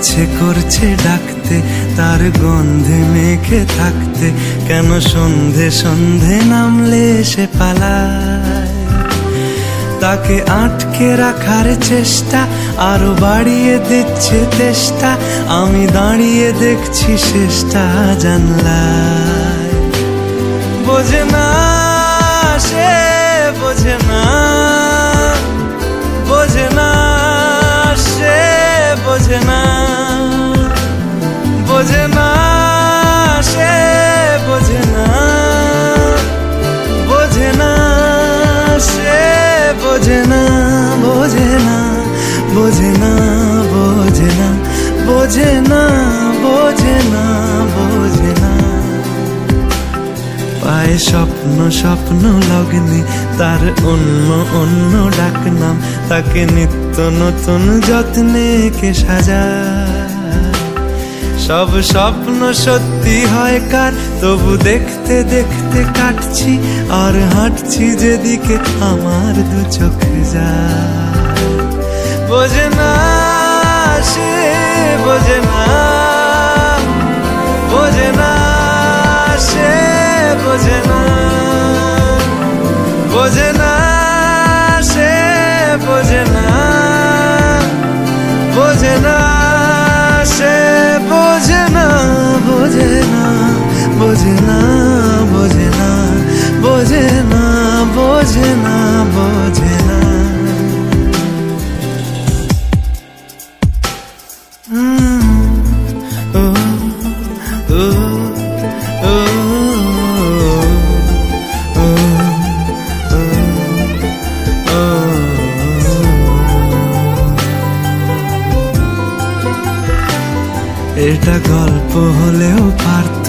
ইচ্ছে করছে ডাকতে, তার গন্ধে মেখে থাকতে, কেন সন্ধে সন্ধে নামলে সে পালায়। তাকে আটকে রাখার চেষ্টা আরো বাড়িয়ে দিচ্ছে তেষ্টা, আমি দাঁড়িয়ে দেখছি শেষটা জানলায়। বোঝে না সে, বোঝে না, বোঝে না সে, বোঝে না, বোঝে না সে, বোঝে না, বোঝে না সে, বোঝে না, বোঝে না, বোঝে না, বোঝে না, বোঝে না, বোঝে না, বোঝে না। পায়ে স্বপ্ন স্বপ্ন লগ্নে তার অন্য অন্য ডাকনাম, তাকে নিত্য নতুন যত্নে কে সাজায়। সব স্বপ্ন সত্যি হয় কার, তবু দেখতে দেখতে কাটছি আর হাঁটছি যেদিকে আমার দু চোখ যায়। বোঝে না সে, বোঝে না, বোঝে না সে, বোঝে না, বোঝে না সে, বোঝে না, বোঝে না সে, বোঝে না, বোঝে না, বোঝে না, বোঝে না, বোঝে না, বোঝে না, বোঝে না। এটা গল্প হলেও পারত,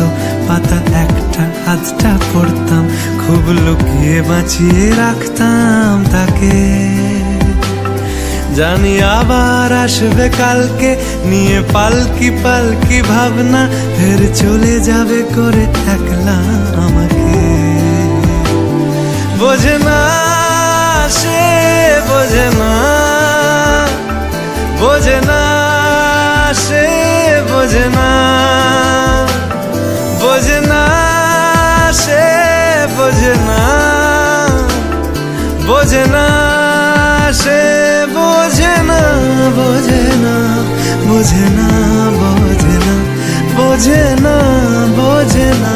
পাতা একটা আধটা পড়তাম, খুব লুকিয়ে বাঁচিয়ে রাখতাম তাকে। জানি আবার আসবে কালকে, নিয়ে পালকি পালকি ভাবনা, ফের চলে যাবে করে একলা আমাকে। বোঝে না সে, বোঝে না, বোঝে না সে, বোঝে না, বোঝে না সে, বোঝে না, বোঝে না সে, বোঝে না, বোঝে না, বোঝে না, বোঝে না, বোঝে না, বোঝে না।